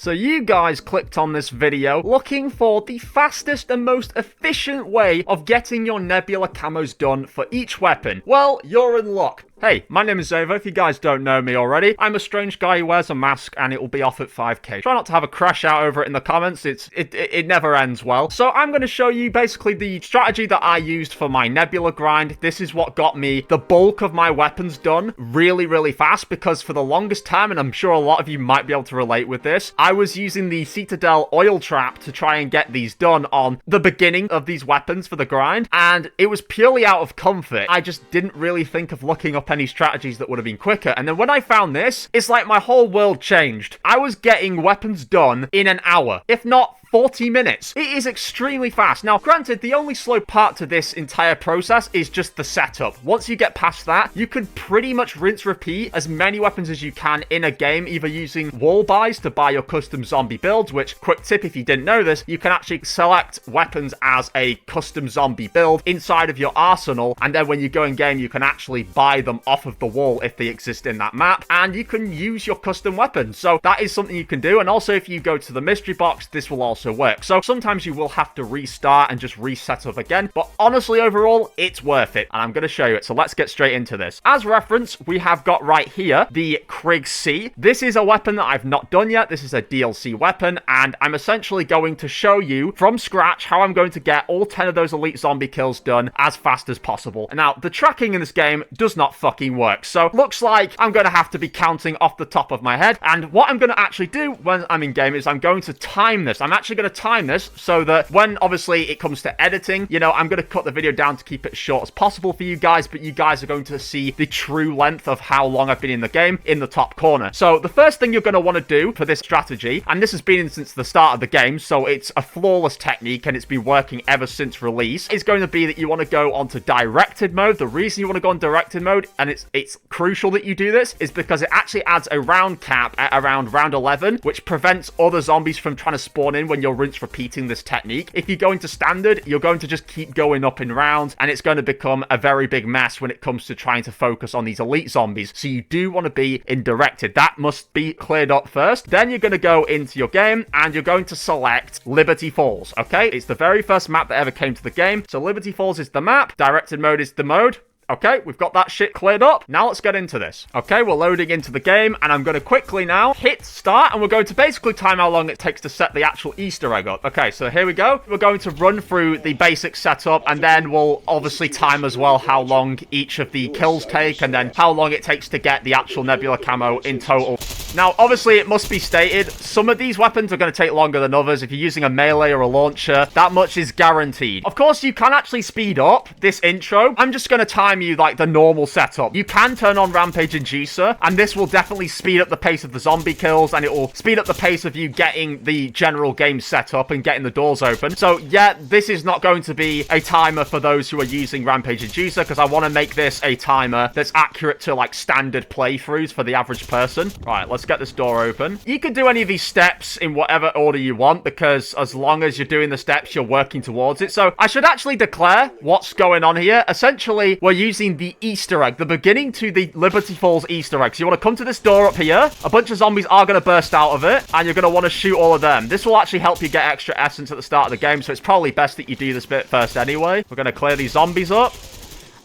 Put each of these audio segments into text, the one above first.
So you guys clicked on this video looking for the fastest and most efficient way of getting your Nebula Camos done for each weapon. Well, you're in luck. Hey, my name is Xavvo. If you guys don't know me already, I'm a strange guy who wears a mask and it will be off at 5k. Try not to have a crash out over it in the comments. It never ends well. So I'm going to show you basically the strategy that I used for my Nebula grind. This is what got me the bulk of my weapons done really, really fast, because for the longest time, and I'm sure a lot of you might be able to relate with this, I was using the Citadel oil trap to try and get these done on the beginning of these weapons for the grind, and it was purely out of comfort. I just didn't really think of looking up any strategies that would have been quicker. And then when I found this, it's like my whole world changed. I was getting weapons done in an hour, if not 40 minutes. It is extremely fast. Now, granted, the only slow part to this entire process is just the setup. Once you get past that, you can pretty much rinse repeat as many weapons as you can in a game, either using wall buys to buy your custom zombie builds, which, quick tip if you didn't know this, you can actually select weapons as a custom zombie build inside of your arsenal, and then when you go in game, you can actually buy them off of the wall if they exist in that map, and you can use your custom weapons. So that is something you can do. And also, if you go to the mystery box, this will also work. So sometimes you will have to restart and just reset up again, but honestly, overall, it's worth it, and I'm going to show you it. So let's get straight into this. As reference, we have got right here the Krieg C. This is a weapon that I've not done yet. This is a DLC weapon, and I'm essentially going to show you from scratch how I'm going to get all 10 of those elite zombie kills done as fast as possible. Now, the tracking in this game does not fucking work, so looks like I'm going to have to be counting off the top of my head. And what I'm going to actually do when I'm in game is I'm going to time this. I'm actually going to time this so that when obviously it comes to editing, you know, I'm going to cut the video down to keep it as short as possible for you guys, but you guys are going to see the true length of how long I've been in the game in the top corner. So the first thing you're going to want to do for this strategy, and this has been since the start of the game, so it's a flawless technique and it's been working ever since release, is going to be that you want to go onto directed mode. The reason you want to go on directed mode, and it's crucial that you do this, is because it actually adds a round cap at around round 11, which prevents other zombies from trying to spawn in when you're rinse repeating this technique. If you go into standard, you're going to just keep going up in rounds, and it's going to become a very big mess when it comes to trying to focus on these elite zombies. So you do want to be in directed. That must be cleared up first. Then you're going to go into your game and you're going to select Liberty Falls. Okay, it's the very first map that ever came to the game. So Liberty Falls is the map, directed mode is the mode. Okay, we've got that shit cleared up. Now let's get into this. Okay, we're loading into the game, and I'm going to quickly now hit start, and we're going to basically time how long it takes to set the actual Easter egg up. Okay, so here we go. We're going to run through the basic setup, and then we'll obviously time as well how long each of the kills take, and then how long it takes to get the actual Nebula Camo in total. Now, obviously, it must be stated, some of these weapons are going to take longer than others. If you're using a melee or a launcher, that much is guaranteed. Of course, you can actually speed up this intro. I'm just going to time you like the normal setup. You can turn on Rampage Inducer, and this will definitely speed up the pace of the zombie kills, and it will speed up the pace of you getting the general game set up and getting the doors open. So, yeah, this is not going to be a timer for those who are using Rampage Inducer, because I want to make this a timer that's accurate to, like, standard playthroughs for the average person. Right, let's get this door open. You can do any of these steps in whatever order you want, because as long as you're doing the steps, you're working towards it. So I should actually declare what's going on here. Essentially, we're using the Easter egg, the beginning to the Liberty Falls Easter egg. So you want to come to this door up here. A bunch of zombies are going to burst out of it, and you're going to want to shoot all of them. This will actually help you get extra essence at the start of the game, so it's probably best that you do this bit first anyway. We're going to clear these zombies up.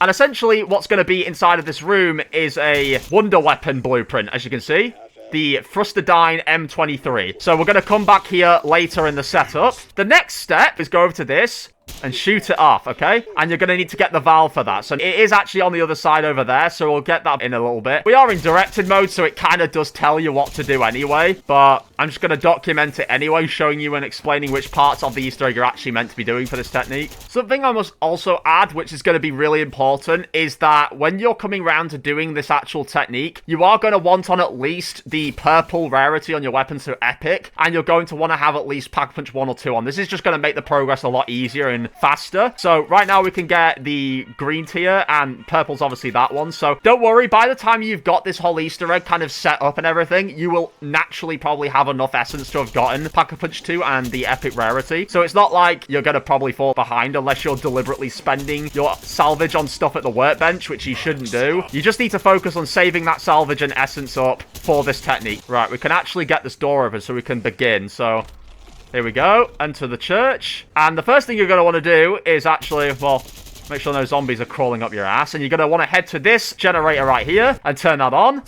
And essentially, what's going to be inside of this room is a wonder weapon blueprint, as you can see. The Frustadyne M23. So we're going to come back here later in the setup. The next step is go over to this and shoot it off, okay? And you're going to need to get the valve for that. So it is actually on the other side over there, so we'll get that in a little bit. We are in directed mode, so it kind of does tell you what to do anyway, but I'm just going to document it anyway, showing you and explaining which parts of the Easter egg you're actually meant to be doing for this technique. Something I must also add, which is going to be really important, is that when you're coming around to doing this actual technique, you are going to want on at least the purple rarity on your weapon, so epic, and you're going to want to have at least Pack Punch 1 or 2 on. This is just going to make the progress a lot easier in faster. So right now we can get the green tier, and purple's obviously that one. So don't worry, by the time you've got this whole Easter egg kind of set up and everything, you will naturally probably have enough essence to have gotten Pack-a-Punch 2 and the epic rarity. So it's not like you're going to probably fall behind unless you're deliberately spending your salvage on stuff at the workbench, which you shouldn't do. You just need to focus on saving that salvage and essence up for this technique. Right, we can actually get this door open so we can begin. So here we go. Enter the church. And the first thing you're going to want to do is actually, well, make sure no zombies are crawling up your ass. And you're going to want to head to this generator right here and turn that on.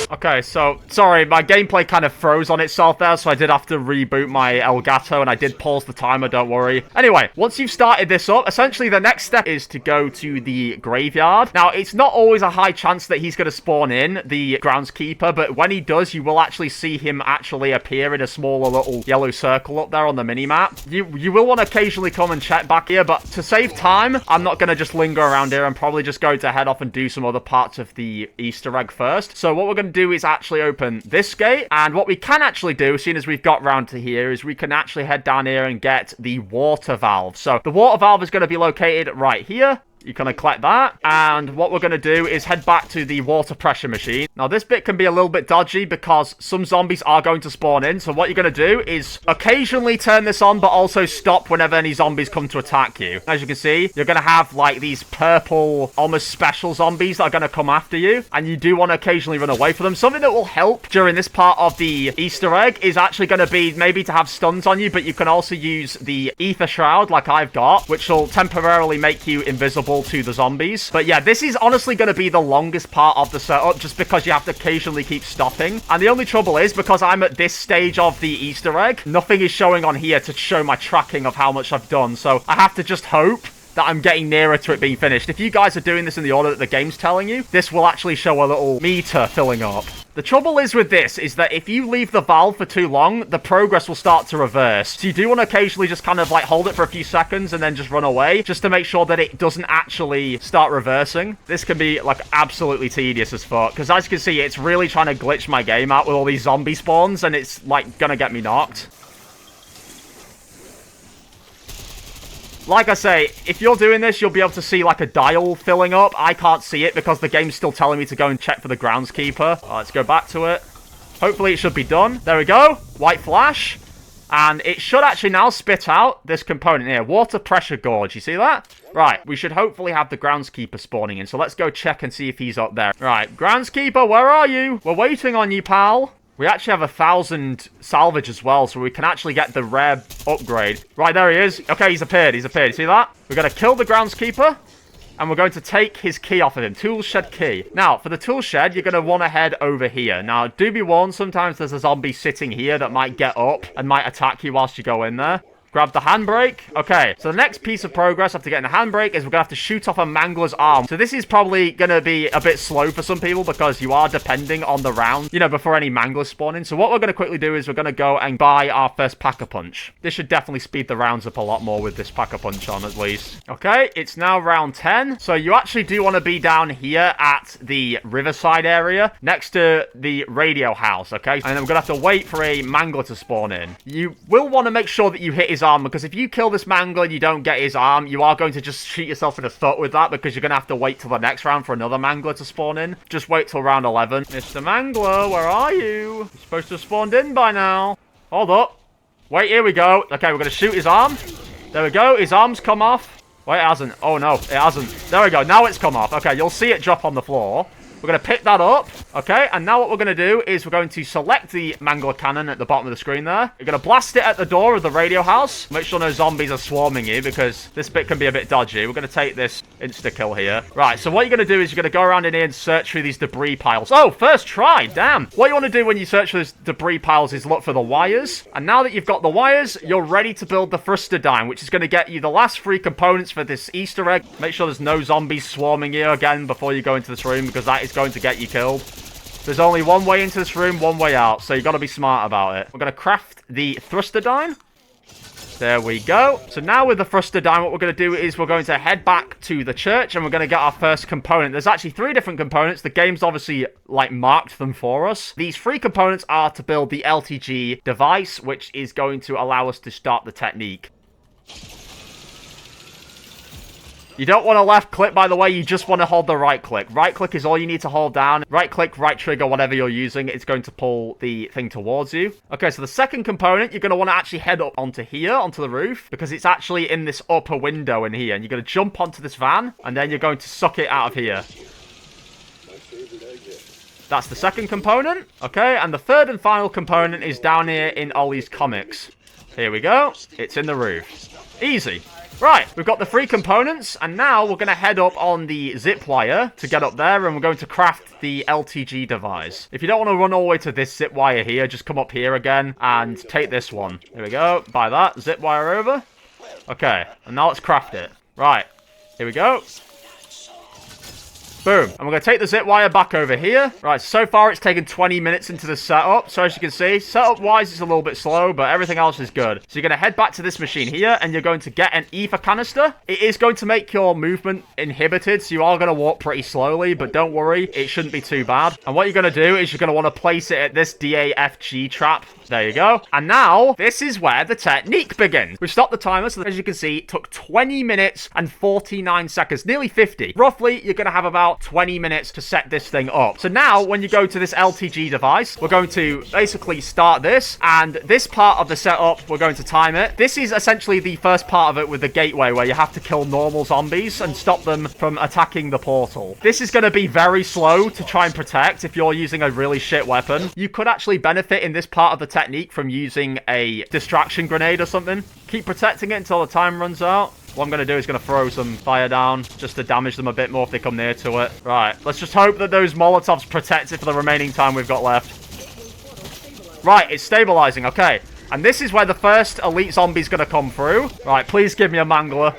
Okay, so, sorry, my gameplay kind of froze on itself there, so I did have to reboot my Elgato, and I did pause the timer, don't worry. Anyway, once you've started this up, essentially the next step is to go to the graveyard. Now, it's not always a high chance that he's going to spawn in, the groundskeeper, but when he does, you will actually see him actually appear in a smaller little yellow circle up there on the minimap. You will want to occasionally come and check back here, but to save time, I'm not going to just linger around here. I'm probably just going to head off and do some other parts of the Easter egg first. So what we're going to do is actually open this gate, and what we can actually do, seeing as we've got round to here, is we can actually head down here and get the water valve. So the water valve is going to be located right here. You kind of collect that, and what we're going to do is head back to the water pressure machine. Now, this bit can be a little bit dodgy because some zombies are going to spawn in, so what you're going to do is occasionally turn this on, but also stop whenever any zombies come to attack you. As you can see, you're going to have, like, these purple, almost special zombies that are going to come after you, and you do want to occasionally run away from them. Something that will help during this part of the Easter egg is actually going to be maybe to have stuns on you, but you can also use the ether shroud, like I've got, which will temporarily make you invisible to the zombies. But yeah, this is honestly going to be the longest part of the setup, just because you have to occasionally keep stopping. And the only trouble is, because I'm at this stage of the Easter egg, nothing is showing on here to show my tracking of how much I've done. So I have to just hope that I'm getting nearer to it being finished. If you guys are doing this in the order that the game's telling you, this will actually show a little meter filling up. The trouble is with this is that if you leave the valve for too long, the progress will start to reverse. So you do want to occasionally just kind of like hold it for a few seconds and then just run away, just to make sure that it doesn't actually start reversing. This can be like absolutely tedious as fuck, because as you can see, it's really trying to glitch my game out with all these zombie spawns, and it's like gonna get me knocked. Like I say, if you're doing this, you'll be able to see like a dial filling up. I can't see it because the game's still telling me to go and check for the groundskeeper. Let's go back to it. Hopefully it should be done. There we go. White flash. And it should actually now spit out this component here. Water pressure gauge. You see that? Right. We should hopefully have the groundskeeper spawning in. So let's go check and see if he's up there. Right. Groundskeeper, where are you? We're waiting on you, pal. We actually have 1,000 salvage as well, so we can actually get the rare upgrade. Right, there he is. Okay, he's appeared. He's appeared. See that? We're going to kill the groundskeeper, and we're going to take his key off of him. Tool shed key. Now, for the tool shed, you're going to want to head over here. Now, do be warned, sometimes there's a zombie sitting here that might get up and might attack you whilst you go in there. Grab the handbrake. Okay, so the next piece of progress after getting the handbrake is we're going to have to shoot off a mangler's arm. So this is probably going to be a bit slow for some people because you are depending on the round, you know, before any manglers spawn in. So what we're going to quickly do is we're going to go and buy our first Pack-a-Punch. This should definitely speed the rounds up a lot more with this Pack-a-Punch on, at least. Okay, it's now round 10. So you actually do want to be down here at the riverside area next to the radio house, okay? And then we're going to have to wait for a mangler to spawn in. You will want to make sure that you hit his arm, because if you kill this mangler and you don't get his arm, you are going to just shoot yourself in the foot with that, because you're going to have to wait till the next round for another mangler to spawn in. Just wait till round 11. Mr. Mangler, where are you? You're supposed to have spawned in by now. Hold up. Wait, here we go. Okay, we're going to shoot his arm. There we go. His arm's come off. Wait, it hasn't. Oh, no, it hasn't. There we go. Now it's come off. Okay, you'll see it drop on the floor. We're going to pick that up. Okay, and now what we're going to do is we're going to select the mangler cannon at the bottom of the screen there. We're going to blast it at the door of the radio house. Make sure no zombies are swarming you, because this bit can be a bit dodgy. We're going to take this insta-kill here. Right, so what you're going to do is you're going to go around in here and search through these debris piles. Oh, first try, damn. What you want to do when you search those debris piles is look for the wires. And now that you've got the wires, you're ready to build the Frustodine, which is going to get you the last 3 components for this Easter egg. Make sure there's no zombies swarming you again before you go into this room, because that is going to get you killed. There's only one way into this room, one way out, so you got to be smart about it. We're going to craft the Frustodine. There we go. So now with the Frustodine, what we're going to do is we're going to head back to the church, and we're going to get our first component. There's actually 3 different components. The game's obviously, like, marked them for us. These 3 components are to build the LTG device, which is going to allow us to start the technique. You don't want to left click, by the way. You just want to hold the right click. Right click is all you need to hold down. Right click, right trigger, whatever you're using. It's going to pull the thing towards you. Okay, so the second component, you're going to want to actually head up onto here, onto the roof, because it's actually in this upper window in here. And you're going to jump onto this van, and then you're going to suck it out of here. That's the second component. Okay, and the third and final component is down here in Ollie's comics. Here we go. It's in the roof. Easy. Right, we've got the 3 components, and now we're going to head up on the zip wire to get up there, and we're going to craft the LTG device. If you don't want to run all the way to this zip wire here, just come up here again and take this one. Here we go. Buy that. Zip wire over. Okay, and now let's craft it. Right, here we go. Boom. And we're going to take the zip wire back over here. Right, so far it's taken 20 minutes into the setup. So as you can see, setup-wise, it's a little bit slow, but everything else is good. So you're going to head back to this machine here, and you're going to get an ether canister. It is going to make your movement inhibited, so you are going to walk pretty slowly, but don't worry, it shouldn't be too bad. And what you're going to do is you're going to want to place it at this DAFG trap. There you go. And now, this is where the technique begins. We've stopped the timer, so as you can see, it took 20 minutes and 49 seconds, nearly 50. Roughly, you're going to have about 20 minutes to set this thing up. So now, when you go to this LTG device, we're going to basically start this, and this part of the setup, we're going to time it. This is essentially the first part of it with the gateway, where you have to kill normal zombies and stop them from attacking the portal. This is going to be very slow to try and protect if you're using a really shit weapon. You could actually benefit in this part of the technique from using a distraction grenade or something. Keep protecting it until the time runs out. What I'm going to do is going to throw some fire down just to damage them a bit more if they come near to it. Right, let's just hope that those Molotovs protect it for the remaining time we've got left. Right, it's stabilizing. Okay, and this is where the first elite zombie's going to come through. Right, please give me a mangler.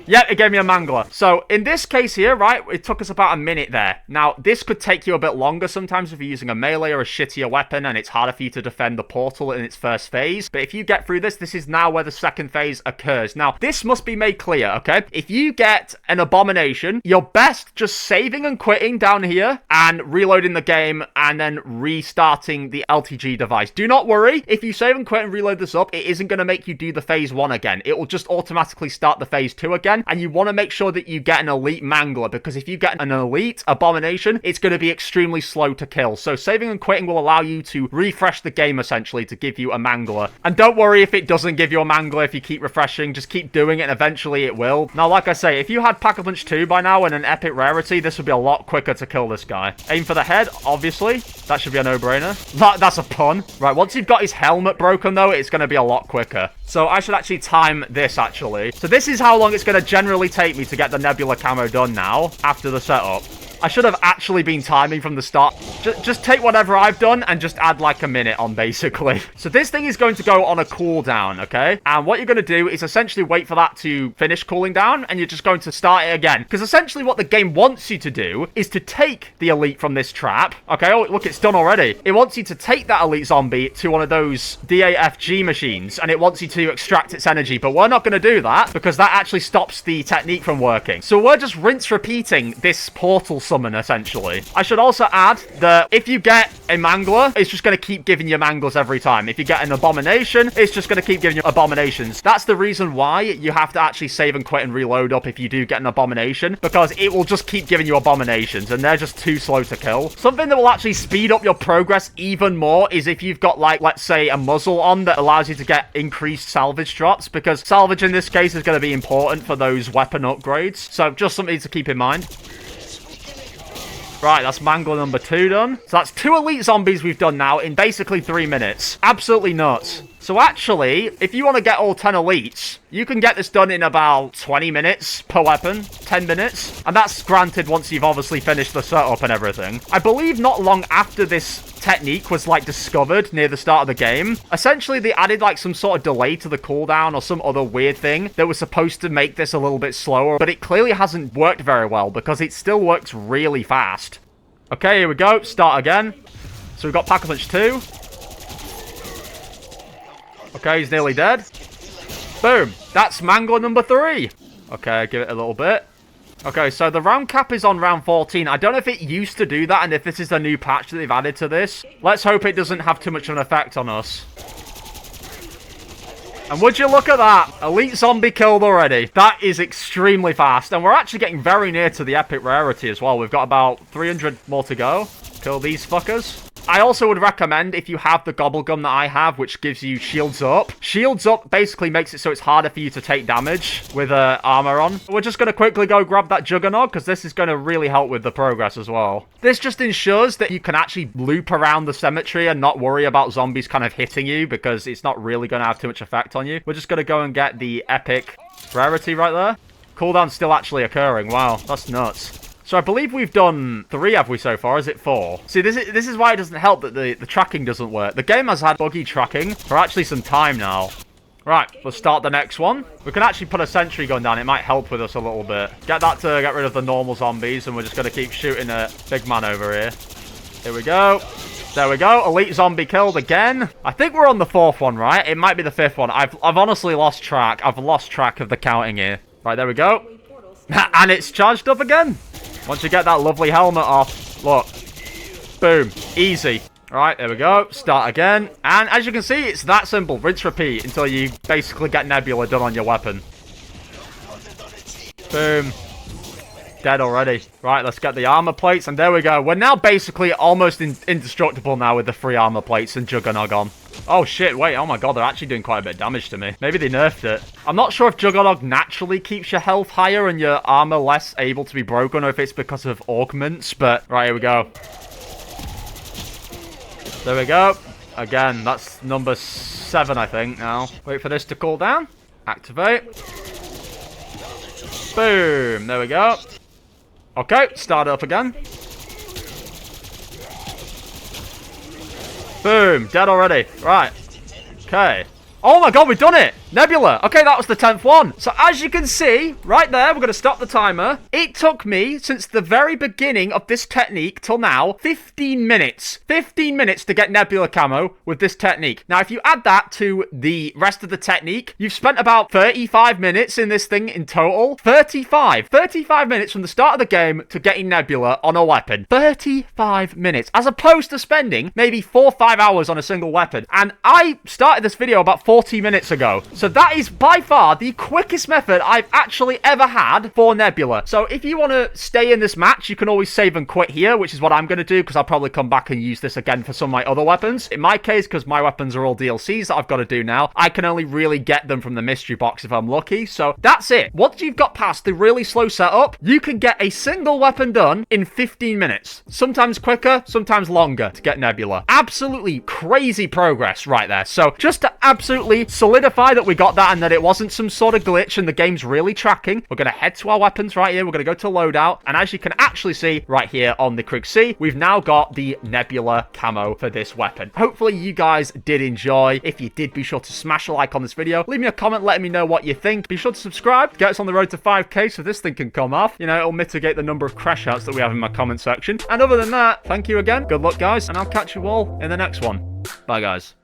Yep, it gave me a mangler. So, in this case here, right, it took us about a minute there. Now, this could take you a bit longer sometimes if you're using a melee or a shittier weapon and it's harder for you to defend the portal in its first phase. But if you get through this, this is now where the second phase occurs. Now, this must be made clear, okay? If you get an abomination, you're best just saving and quitting down here and reloading the game and then restarting the LTG device. Do not worry. If you save and quit and reload this up, it isn't going to make you do the phase 1 again. It will just automatically start the phase 2 again. And you want to make sure that you get an elite mangler, because if you get an elite abomination, it's going to be extremely slow to kill. So saving and quitting will allow you to refresh the game, essentially, to give you a mangler. And don't worry if it doesn't give you a mangler if you keep refreshing. Just keep doing it and eventually it will. Now, like I say, if you had Pack-a-Punch 2 by now and an epic rarity, this would be a lot quicker to kill this guy. Aim for the head, obviously. That should be a no-brainer. That's a pun. Right, once you've got his helmet broken, though, it's going to be a lot quicker. So I should actually time this, actually. So this is how long it's going to generally take me to get the Nebula Camo done now, after the setup. I should have actually been timing from the start. Just take whatever I've done and just add like a minute on, basically. So this thing is going to go on a cooldown, okay? And what you're going to do is essentially wait for that to finish cooling down, and you're just going to start it again. Because essentially what the game wants you to do is to take the elite from this trap. Okay, oh, look, it's done already. It wants you to take that elite zombie to one of those DAFG machines, and it wants you to extract its energy. But we're not going to do that, because that actually stops the technique from working. So we're just rinse repeating this portal summon, essentially. I should also add that if you get a mangler, it's just going to keep giving you manglers every time. If you get an abomination, it's just going to keep giving you abominations. That's the reason why you have to actually save and quit and reload up if you do get an abomination, because it will just keep giving you abominations, and they're just too slow to kill. Something that will actually speed up your progress even more is if you've got, like, let's say, a muzzle on that allows you to get increased salvage drops, because salvage in this case is going to be important for those weapon upgrades. So just something to keep in mind. Right, that's mangler number 2 done. So that's 2 elite zombies we've done now in basically 3 minutes. Absolutely nuts. So actually, if you want to get all 10 elites, you can get this done in about 20 minutes per weapon, 10 minutes. And that's granted once you've obviously finished the setup and everything. I believe not long after this technique was like discovered near the start of the game, essentially they added like some sort of delay to the cooldown or some other weird thing that was supposed to make this a little bit slower, but it clearly hasn't worked very well because it still works really fast. Okay, here we go. Start again. So we've got Pack-a-Punch 2. Okay, he's nearly dead. Boom. That's mangler number 3. Okay, give it a little bit. Okay, so the round cap is on round 14. I don't know if it used to do that and if this is a new patch that they've added to this. Let's hope it doesn't have too much of an effect on us. And would you look at that? Elite zombie killed already. That is extremely fast. And we're actually getting very near to the epic rarity as well. We've got about 300 more to go. Kill these fuckers. I also would recommend, if you have the gobble gum that I have, which gives you shields up. Shields up basically makes it so it's harder for you to take damage with armor on. We're just going to quickly go grab that juggernaut, because this is going to really help with the progress as well. This just ensures that you can actually loop around the cemetery and not worry about zombies kind of hitting you, because it's not really going to have too much effect on you. We're just going to go and get the epic rarity right there. Cooldown's still actually occurring. Wow, that's nuts. So I believe we've done 3, have we, so far? Is it 4? See, this is why it doesn't help that the tracking doesn't work. The game has had buggy tracking for actually some time now. Right, let's start the next one. We can actually put a sentry gun down. It might help with us a little bit. Get that to get rid of the normal zombies, and we're just going to keep shooting at big man over here. Here we go. There we go. Elite zombie killed again. I think we're on the 4th one, right? It might be the 5th one. I've honestly lost track. I've lost track of the counting here. Right, there we go. And it's charged up again. Once you get that lovely helmet off, look. Boom. Easy. Right, there we go. Start again. And as you can see, it's that simple. Rinse, repeat until you basically get Nebula done on your weapon. Boom. Dead already. Right, let's get the armor plates. And there we go. We're now basically almost indestructible now with the 3 armor plates and Juggernog on. Oh shit, wait, oh my god, they're actually doing quite a bit of damage to me. Maybe they nerfed it. I'm not sure if Juggernog naturally keeps your health higher and your armor less able to be broken, or if it's because of augments, but... Right, here we go. There we go. Again, that's number 7, I think, now. Wait for this to cool down. Activate. Boom, there we go. Okay, start it up again. Boom, dead already. Right. Okay. Oh my god, we've done it! Nebula! Okay, that was the 10th one. So as you can see, right there, we're going to stop the timer. It took me, since the very beginning of this technique till now, 15 minutes. 15 minutes to get Nebula Camo with this technique. Now, if you add that to the rest of the technique, you've spent about 35 minutes in this thing in total. 35 minutes from the start of the game to getting Nebula on a weapon. 35 minutes. As opposed to spending maybe 4 or 5 hours on a single weapon. And I started this video about 40 minutes ago. So that is by far the quickest method I've actually ever had for Nebula. So if you want to stay in this match, you can always save and quit here, which is what I'm going to do, because I'll probably come back and use this again for some of my other weapons. In my case, because my weapons are all DLCs that I've got to do now, I can only really get them from the mystery box if I'm lucky. So that's it. Once you've got past the really slow setup, you can get a single weapon done in 15 minutes. Sometimes quicker, sometimes longer to get Nebula. Absolutely crazy progress right there. So just to absolutely solidify that we got that and that it wasn't some sort of glitch and the game's really tracking, we're going to head to our weapons right here. We're going to go to loadout, and as you can actually see right here on the Krig C, we've now got the Nebula Camo for this weapon. Hopefully you guys did enjoy. If you did, be sure to smash a like on this video. Leave me a comment letting me know what you think. Be sure to subscribe. Get us on the road to 5k so this thing can come off. You know, it'll mitigate the number of crash outs that we have in my comment section. And other than that, thank you again. Good luck, guys, and I'll catch you all in the next one. Bye, guys.